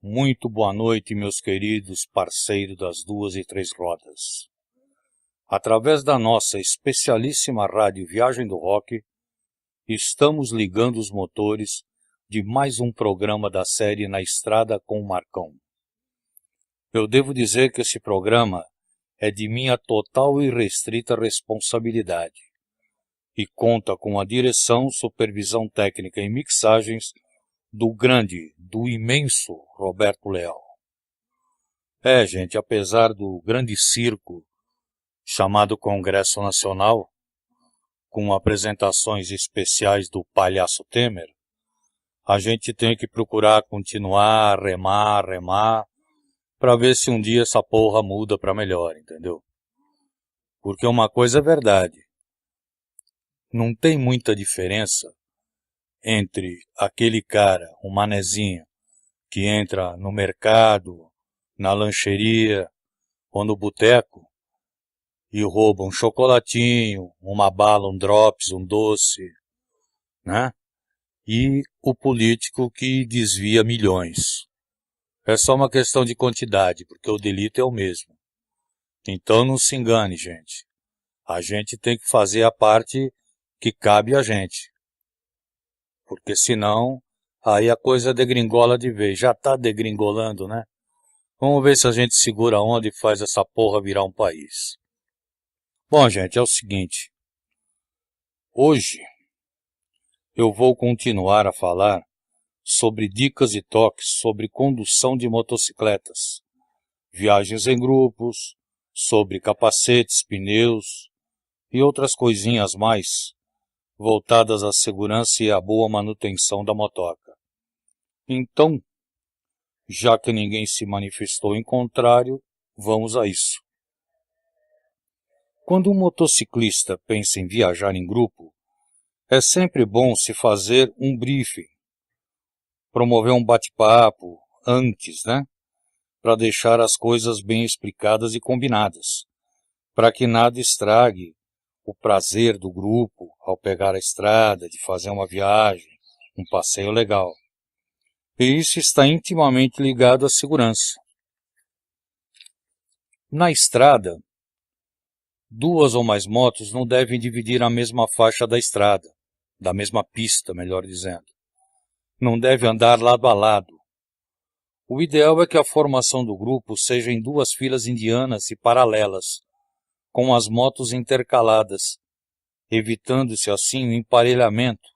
Muito boa noite, meus queridos parceiros das duas e três rodas. Através da nossa especialíssima rádio Viagem do Rock, estamos ligando os motores de mais um programa da série Na Estrada com o Marcão. Eu devo dizer que esse programa é de minha total e restrita responsabilidade e conta com a direção, supervisão técnica e mixagens do grande, do imenso Roberto Leal. Gente, apesar do grande circo chamado Congresso Nacional, com apresentações especiais do Palhaço Temer, a gente tem que procurar continuar, remar, para ver se um dia essa porra muda para melhor, entendeu? Porque uma coisa é verdade, não tem muita diferença entre aquele cara, um manezinho, que entra no mercado, na lancheria ou no boteco e rouba um chocolatinho, uma bala, um drops, um doce, né? E o político que desvia milhões. É só uma questão de quantidade, porque o delito é o mesmo. Então não se engane, gente. A gente tem que fazer a parte que cabe a gente. Porque senão, aí a coisa degringola de vez. Já tá degringolando, né? Vamos ver se a gente segura a onda e faz essa porra virar um país. Bom, gente, é o seguinte. Hoje eu vou continuar a falar sobre dicas e toques sobre condução de motocicletas, viagens em grupos, sobre capacetes, pneus e outras coisinhas mais voltadas à segurança e à boa manutenção da motoca. Então, já que ninguém se manifestou em contrário, vamos a isso. Quando um motociclista pensa em viajar em grupo, é sempre bom se fazer um briefing, promover um bate-papo antes, né? Para deixar as coisas bem explicadas e combinadas, para que nada estrague o prazer do grupo ao pegar a estrada, de fazer uma viagem, um passeio legal. E isso está intimamente ligado à segurança. Na estrada, duas ou mais motos não devem dividir a mesma faixa da estrada, da mesma pista, melhor dizendo. Não deve andar lado a lado. O ideal é que a formação do grupo seja em duas filas indianas e paralelas, com as motos intercaladas, evitando-se assim o emparelhamento.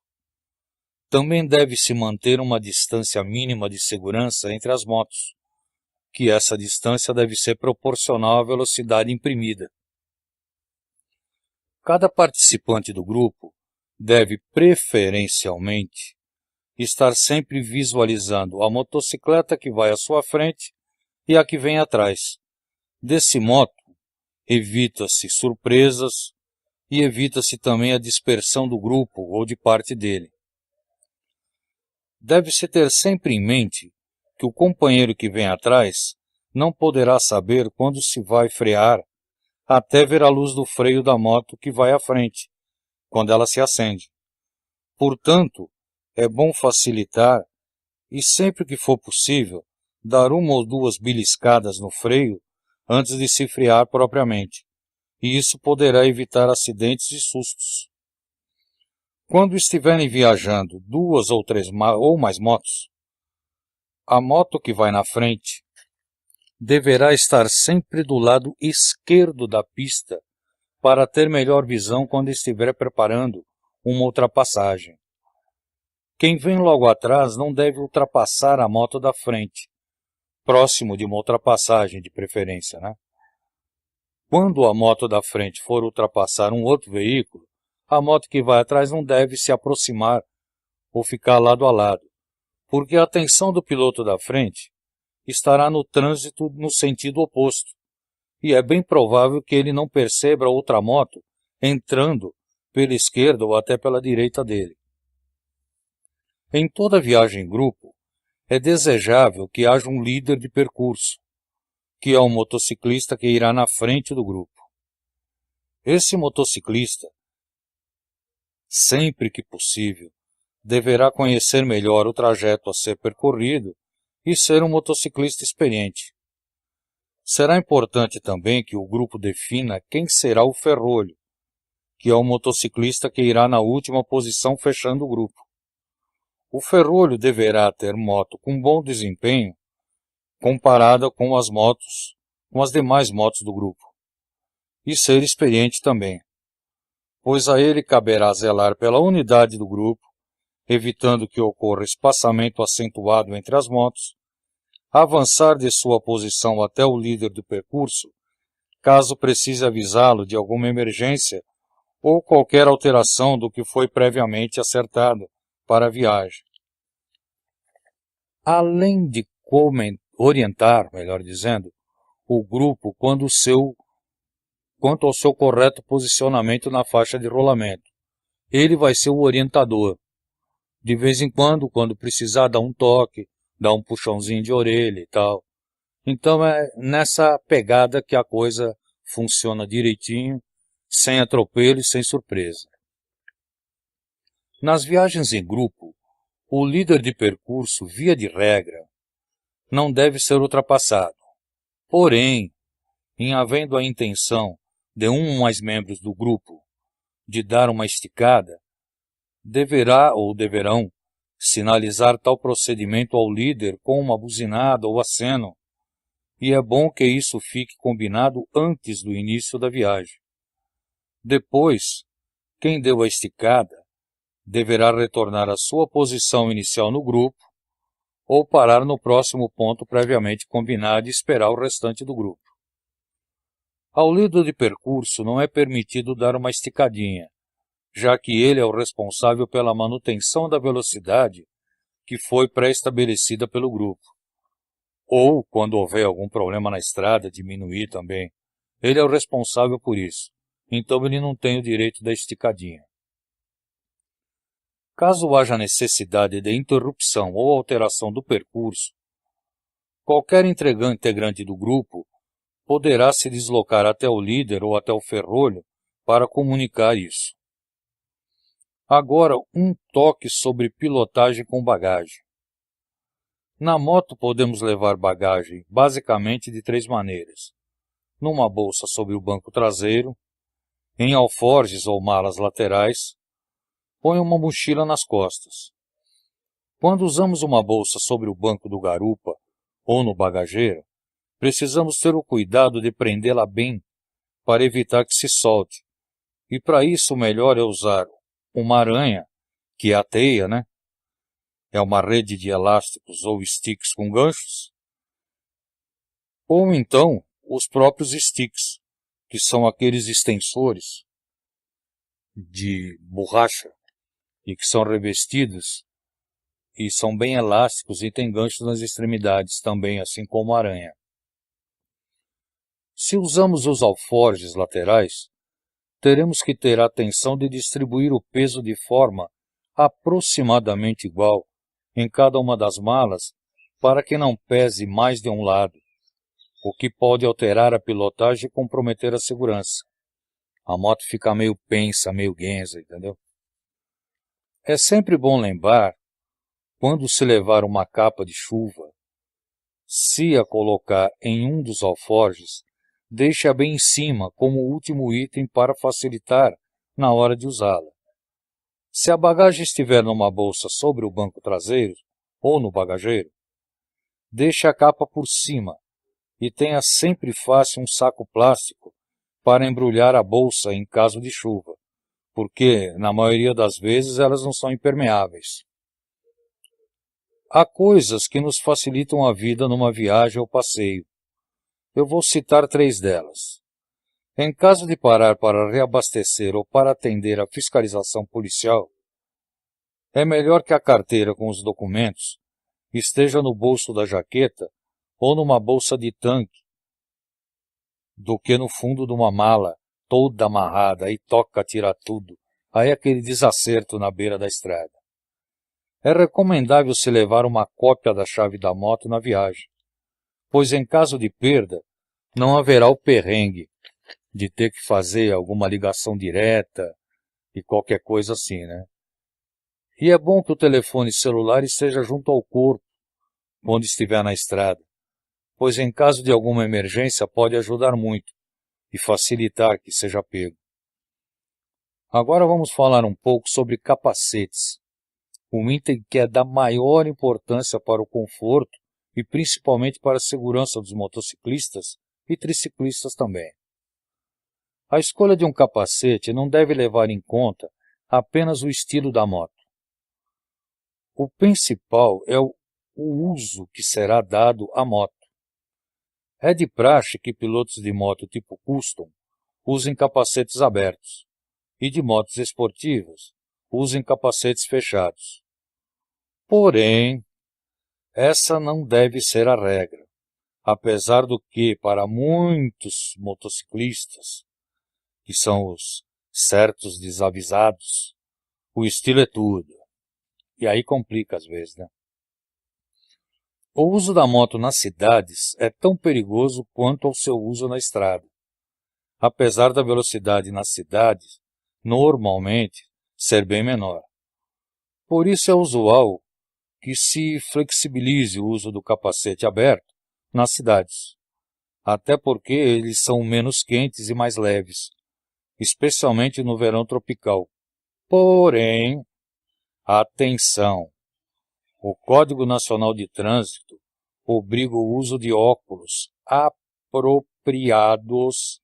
Também deve-se manter uma distância mínima de segurança entre as motos, que essa distância deve ser proporcional à velocidade imprimida. Cada participante do grupo deve preferencialmente estar sempre visualizando a motocicleta que vai à sua frente e a que vem atrás. Desse modo, evita-se surpresas e evita-se também a dispersão do grupo ou de parte dele. Deve-se ter sempre em mente que o companheiro que vem atrás não poderá saber quando se vai frear até ver a luz do freio da moto que vai à frente, quando ela se acende. Portanto, é bom facilitar e, sempre que for possível, dar uma ou duas beliscadas no freio antes de se frear propriamente, e isso poderá evitar acidentes e sustos. Quando estiverem viajando duas ou três ou mais motos, a moto que vai na frente deverá estar sempre do lado esquerdo da pista para ter melhor visão quando estiver preparando uma ultrapassagem. Quem vem logo atrás não deve ultrapassar a moto da frente, próximo de uma ultrapassagem de preferência, né? Quando a moto da frente for ultrapassar um outro veículo, a moto que vai atrás não deve se aproximar ou ficar lado a lado, porque a atenção do piloto da frente estará no trânsito no sentido oposto, e é bem provável que ele não perceba outra moto entrando pela esquerda ou até pela direita dele. Em toda viagem em grupo, é desejável que haja um líder de percurso, que é um motociclista que irá na frente do grupo. Esse motociclista, sempre que possível, deverá conhecer melhor o trajeto a ser percorrido e ser um motociclista experiente. Será importante também que o grupo defina quem será o ferrolho, que é o motociclista que irá na última posição fechando o grupo. O ferrolho deverá ter moto com bom desempenho comparada com as demais motos do grupo, e ser experiente também, pois a ele caberá zelar pela unidade do grupo, evitando que ocorra espaçamento acentuado entre as motos, avançar de sua posição até o líder do percurso, caso precise avisá-lo de alguma emergência ou qualquer alteração do que foi previamente acertado para a viagem. Além de orientar, melhor dizendo, o grupo quanto ao seu correto posicionamento na faixa de rolamento. Ele vai ser o orientador. De vez em quando precisar dar um toque, dar um puxãozinho de orelha e tal. Então é nessa pegada que a coisa funciona direitinho, sem atropelo e sem surpresa. Nas viagens em grupo, o líder de percurso, via de regra, não deve ser ultrapassado. Porém, em havendo a intenção de um ou mais membros do grupo de dar uma esticada, deverão sinalizar tal procedimento ao líder com uma buzinada ou aceno, e é bom que isso fique combinado antes do início da viagem. Depois, quem deu a esticada deverá retornar à sua posição inicial no grupo ou parar no próximo ponto previamente combinado e esperar o restante do grupo. Ao líder de percurso não é permitido dar uma esticadinha, já que ele é o responsável pela manutenção da velocidade que foi pré-estabelecida pelo grupo. Ou, quando houver algum problema na estrada, diminuir também. Ele é o responsável por isso, então ele não tem o direito da esticadinha. Caso haja necessidade de interrupção ou alteração do percurso, qualquer integrante do grupo poderá se deslocar até o líder ou até o ferrolho para comunicar isso. Agora, um toque sobre pilotagem com bagagem. Na moto podemos levar bagagem basicamente de 3 maneiras. Numa bolsa sobre o banco traseiro, em alforjes ou malas laterais, ou em uma mochila nas costas. Quando usamos uma bolsa sobre o banco do garupa ou no bagageiro, precisamos ter o cuidado de prendê-la bem para evitar que se solte. E para isso o melhor é usar uma aranha, que é a teia, né? É uma rede de elásticos ou sticks com ganchos. Ou então os próprios sticks, que são aqueles extensores de borracha e que são revestidos e são bem elásticos e têm ganchos nas extremidades também, assim como a aranha. Se usamos os alforjes laterais, teremos que ter a atenção de distribuir o peso de forma aproximadamente igual em cada uma das malas para que não pese mais de um lado, o que pode alterar a pilotagem e comprometer a segurança. A moto fica meio pensa, meio guenza, entendeu? É sempre bom lembrar, quando se levar uma capa de chuva, se a colocar em um dos alforjes, deixe-a bem em cima como último item para facilitar na hora de usá-la. Se a bagagem estiver numa bolsa sobre o banco traseiro ou no bagageiro, deixe a capa por cima e tenha sempre fácil um saco plástico para embrulhar a bolsa em caso de chuva, porque, na maioria das vezes, elas não são impermeáveis. Há coisas que nos facilitam a vida numa viagem ou passeio. Eu vou citar 3 delas. Em caso de parar para reabastecer ou para atender à fiscalização policial, é melhor que a carteira com os documentos esteja no bolso da jaqueta ou numa bolsa de tanque do que no fundo de uma mala toda amarrada, aí toca tirar tudo, aí aquele desacerto na beira da estrada. É recomendável se levar uma cópia da chave da moto na viagem, pois em caso de perda, não haverá o perrengue de ter que fazer alguma ligação direta e qualquer coisa assim, né? E é bom que o telefone celular esteja junto ao corpo, quando estiver na estrada, pois em caso de alguma emergência pode ajudar muito e facilitar que seja pego. Agora vamos falar um pouco sobre capacetes, um item que é da maior importância para o conforto e principalmente para a segurança dos motociclistas e triciclistas também. A escolha de um capacete não deve levar em conta apenas o estilo da moto. O principal é o uso que será dado à moto. É de praxe que pilotos de moto tipo custom usem capacetes abertos e de motos esportivas usem capacetes fechados. Porém, essa não deve ser a regra, apesar do que, para muitos motociclistas, que são os certos desavisados, o estilo é tudo. E aí complica às vezes, né? O uso da moto nas cidades é tão perigoso quanto o seu uso na estrada. Apesar da velocidade nas cidades, normalmente, ser bem menor. Por isso é usual que se flexibilize o uso do capacete aberto nas cidades, até porque eles são menos quentes e mais leves, especialmente no verão tropical. Porém, atenção! O Código Nacional de Trânsito obriga o uso de óculos apropriados,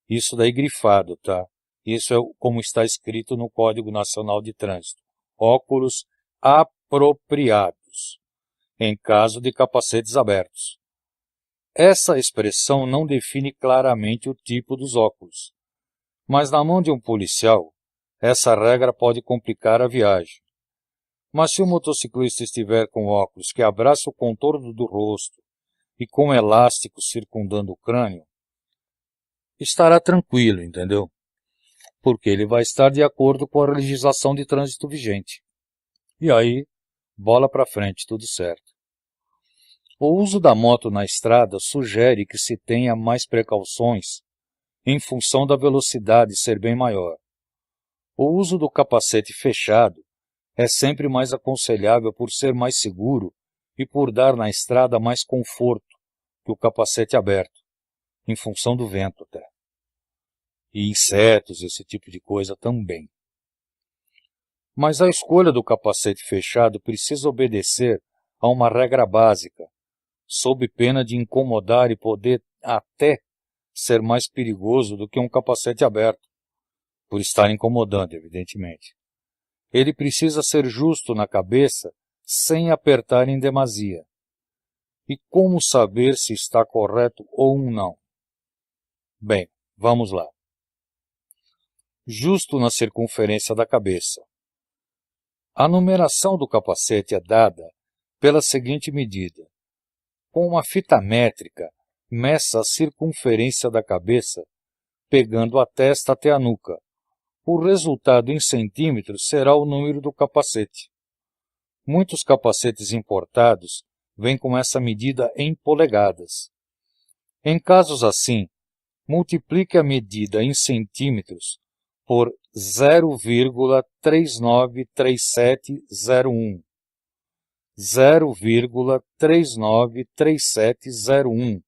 isso daí grifado, tá? Isso é como está escrito no Código Nacional de Trânsito. Óculos apropriados, em caso de capacetes abertos. Essa expressão não define claramente o tipo dos óculos, mas na mão de um policial, essa regra pode complicar a viagem. Mas se o motociclista estiver com óculos que abraçam o contorno do rosto e com elásticos circundando o crânio, estará tranquilo, entendeu? Porque ele vai estar de acordo com a legislação de trânsito vigente. E aí, bola para frente, tudo certo. O uso da moto na estrada sugere que se tenha mais precauções em função da velocidade ser bem maior. O uso do capacete fechado é sempre mais aconselhável por ser mais seguro e por dar na estrada mais conforto que o capacete aberto, em função do vento até. E insetos, esse tipo de coisa também. Mas a escolha do capacete fechado precisa obedecer a uma regra básica, sob pena de incomodar e poder até ser mais perigoso do que um capacete aberto, por estar incomodando, evidentemente. Ele precisa ser justo na cabeça, sem apertar em demasia. E como saber se está correto ou não? Bem, vamos lá. Justo na circunferência da cabeça. A numeração do capacete é dada pela seguinte medida. Com uma fita métrica, meça a circunferência da cabeça, pegando a testa até a nuca. O resultado em centímetros será o número do capacete. Muitos capacetes importados vêm com essa medida em polegadas. Em casos assim, multiplique a medida em centímetros por 0,393701. 0,393701.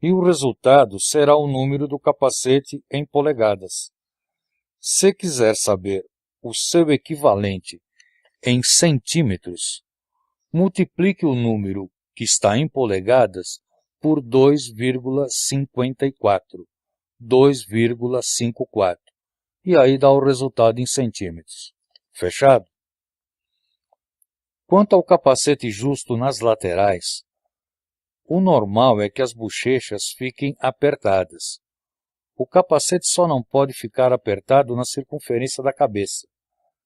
E o resultado será o número do capacete em polegadas. Se quiser saber o seu equivalente em centímetros, multiplique o número que está em polegadas por 2,54. 2,54. E aí dá o resultado em centímetros. Fechado? Quanto ao capacete justo nas laterais, o normal é que as bochechas fiquem apertadas. O capacete só não pode ficar apertado na circunferência da cabeça,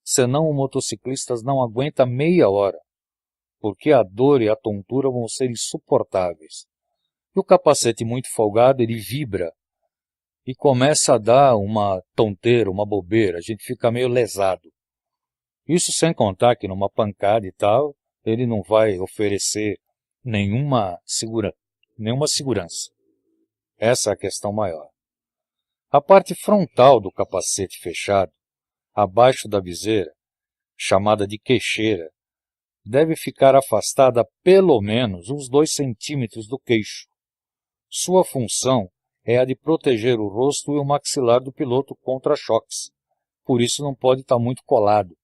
senão o motociclista não aguenta meia hora, porque a dor e a tontura vão ser insuportáveis. E o capacete muito folgado, ele vibra e começa a dar uma tonteira, uma bobeira, a gente fica meio lesado. Isso sem contar que numa pancada e tal, ele não vai oferecer nenhuma segurança. Essa é a questão maior. A parte frontal do capacete fechado, abaixo da viseira, chamada de queixeira, deve ficar afastada pelo menos uns 2 centímetros do queixo. Sua função é a de proteger o rosto e o maxilar do piloto contra choques. Por isso não pode estar muito colado,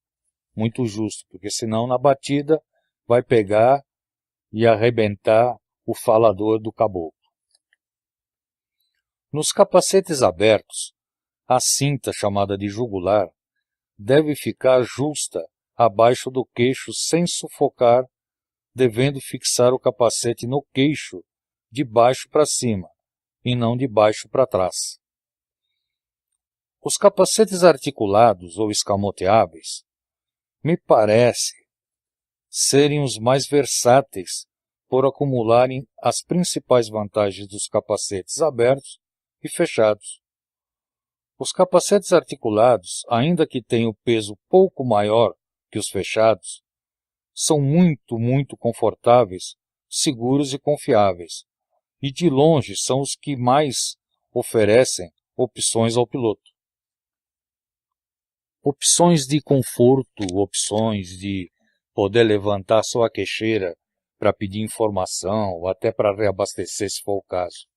muito justo, porque senão na batida vai pegar e arrebentar o falador do caboclo. Nos capacetes abertos, a cinta chamada de jugular deve ficar justa abaixo do queixo sem sufocar, devendo fixar o capacete no queixo de baixo para cima e não de baixo para trás. Os capacetes articulados ou escamoteáveis me parece serem os mais versáteis por acumularem as principais vantagens dos capacetes abertos e fechados. Os capacetes articulados, ainda que tenham peso pouco maior que os fechados, são muito confortáveis, seguros e confiáveis, e de longe são os que mais oferecem opções ao piloto. Opções de conforto, opções de poder levantar sua queixeira para pedir informação ou até para reabastecer se for o caso.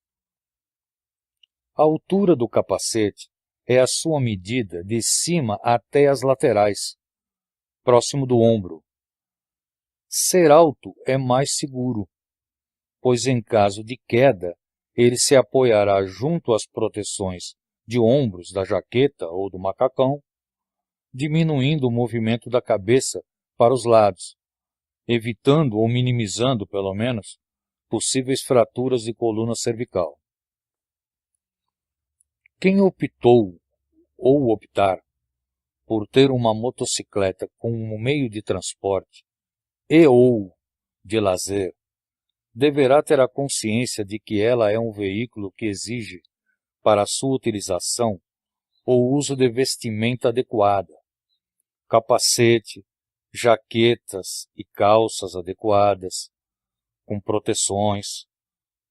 A altura do capacete é a sua medida de cima até as laterais, próximo do ombro. Ser alto é mais seguro, pois em caso de queda, ele se apoiará junto às proteções de ombros da jaqueta ou do macacão, diminuindo o movimento da cabeça para os lados, evitando ou minimizando, pelo menos, possíveis fraturas de coluna cervical. Quem optou ou optar por ter uma motocicleta como meio de transporte e ou de lazer, deverá ter a consciência de que ela é um veículo que exige, para sua utilização, o uso de vestimenta adequada, capacete, jaquetas e calças adequadas, com proteções,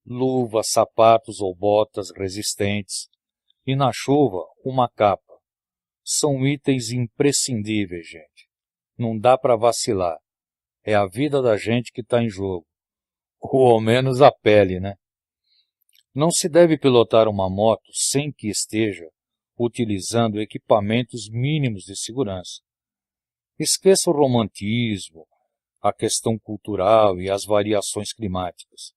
luvas, sapatos ou botas resistentes, e na chuva, uma capa. São itens imprescindíveis, gente. Não dá para vacilar. É a vida da gente que está em jogo. Ou ao menos a pele, né? Não se deve pilotar uma moto sem que esteja utilizando equipamentos mínimos de segurança. Esqueça o romantismo, a questão cultural e as variações climáticas.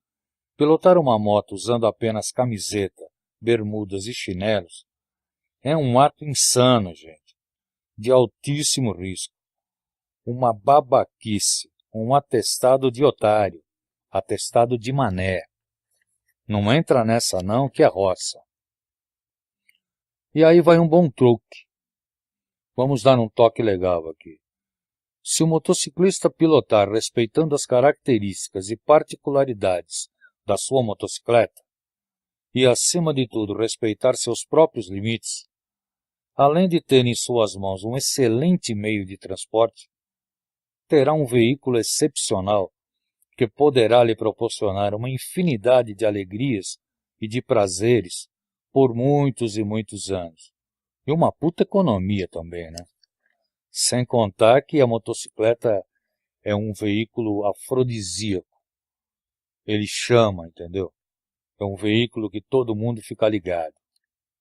Pilotar uma moto usando apenas camiseta, bermudas e chinelos é um ato insano, gente, de altíssimo risco. Uma babaquice, um atestado de otário, atestado de mané. Não entra nessa não, que é roça. E aí vai um bom truque. Vamos dar um toque legal aqui. Se o motociclista pilotar respeitando as características e particularidades da sua motocicleta, e acima de tudo respeitar seus próprios limites, além de ter em suas mãos um excelente meio de transporte, terá um veículo excepcional que poderá lhe proporcionar uma infinidade de alegrias e de prazeres por muitos e muitos anos. E uma puta economia também, né? Sem contar que a motocicleta é um veículo afrodisíaco. Ele chama, entendeu? É um veículo que todo mundo fica ligado.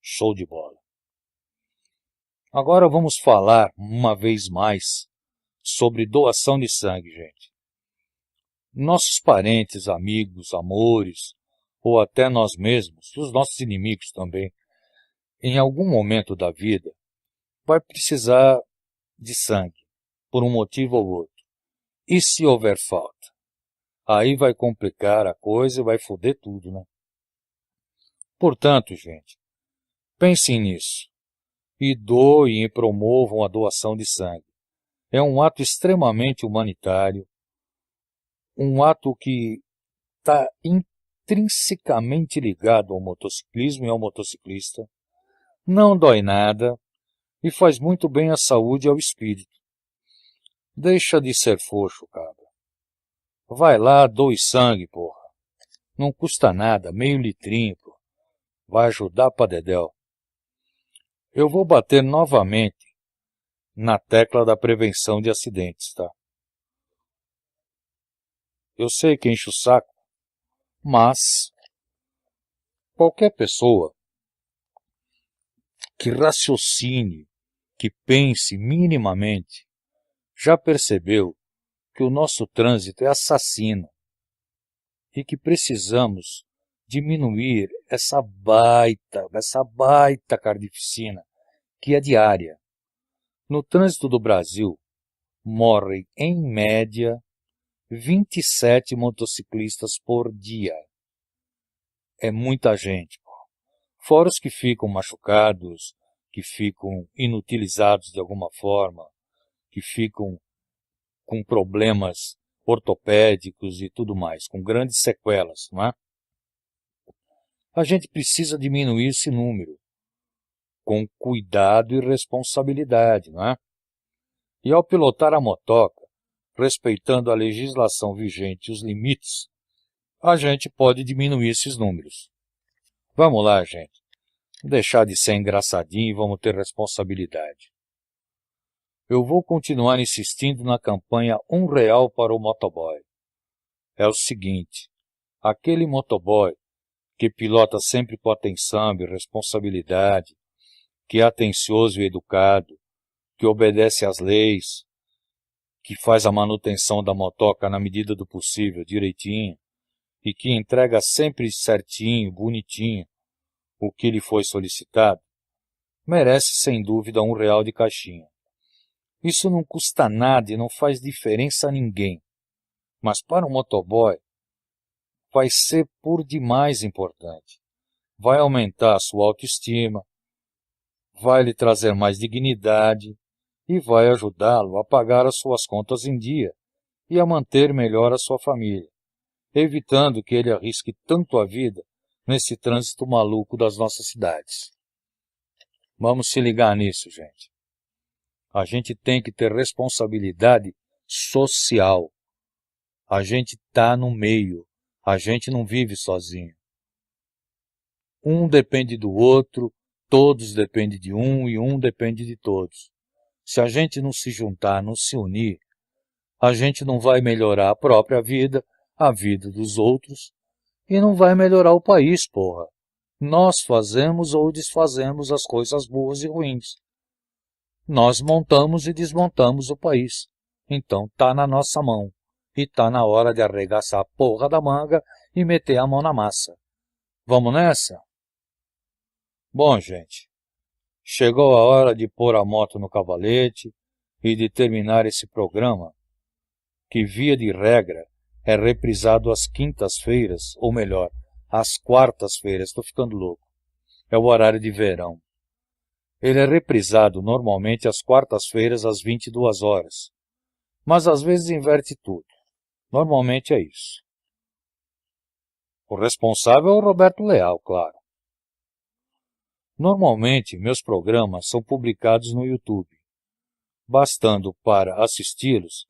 Show de bola. Agora vamos falar, uma vez mais, sobre doação de sangue, gente. Nossos parentes, amigos, amores, ou até nós mesmos, os nossos inimigos também, em algum momento da vida, vai precisar de sangue, por um motivo ou outro. E se houver falta? Aí vai complicar a coisa e vai foder tudo, né? Portanto, gente, pensem nisso. E doem e promovam a doação de sangue. É um ato extremamente humanitário, um ato que está intrinsecamente ligado ao motociclismo e ao motociclista, não dói nada e faz muito bem à saúde e ao espírito. Deixa de ser frouxo, cara. Vai lá, doe sangue, porra. Não custa nada, meio litrinho, porra. Vai ajudar pra dedéu. Eu vou bater novamente na tecla da prevenção de acidentes, tá? Eu sei que enche o saco, mas qualquer pessoa que raciocine, que pense minimamente, já percebeu que o nosso trânsito é assassino e que precisamos diminuir essa baita carnificina que é diária. No trânsito do Brasil, morrem, em média, 27 motociclistas por dia. É muita gente. Fora os que ficam machucados, que ficam inutilizados de alguma forma, que ficam com problemas ortopédicos e tudo mais, com grandes sequelas, não é? A gente precisa diminuir esse número, com cuidado e responsabilidade, não é? E ao pilotar a motoca, respeitando a legislação vigente e os limites, a gente pode diminuir esses números. Vamos lá, gente. Deixar de ser engraçadinho e vamos ter responsabilidade. Eu vou continuar insistindo na campanha R$1 para o motoboy. É o seguinte, aquele motoboy que pilota sempre com atenção e responsabilidade, que é atencioso e educado, que obedece às leis, que faz a manutenção da motoca na medida do possível, direitinho, e que entrega sempre certinho, bonitinho, o que lhe foi solicitado, merece sem dúvida R$1 de caixinha. Isso não custa nada e não faz diferença a ninguém, mas para o motoboy vai ser por demais importante. Vai aumentar a sua autoestima, vai lhe trazer mais dignidade e vai ajudá-lo a pagar as suas contas em dia e a manter melhor a sua família, evitando que ele arrisque tanto a vida nesse trânsito maluco das nossas cidades. Vamos se ligar nisso, gente. A gente tem que ter responsabilidade social. A gente está no meio. A gente não vive sozinho. Um depende do outro, todos dependem de um e um depende de todos. Se a gente não se juntar, não se unir, a gente não vai melhorar a própria vida, a vida dos outros, e não vai melhorar o país, porra. Nós fazemos ou desfazemos as coisas boas e ruins. Nós montamos e desmontamos o país. Então tá na nossa mão. E tá na hora de arregaçar a porra da manga e meter a mão na massa. Vamos nessa? Bom, gente, chegou a hora de pôr a moto no cavalete e de terminar esse programa, que via de regra é reprisado às quintas-feiras, ou melhor, às quartas-feiras, estou ficando louco. É o horário de verão. Ele é reprisado normalmente às quartas-feiras às 22 horas, mas às vezes inverte tudo. Normalmente é isso. O responsável é o Roberto Leal, claro. Normalmente, meus programas são publicados no YouTube, bastando para assisti-los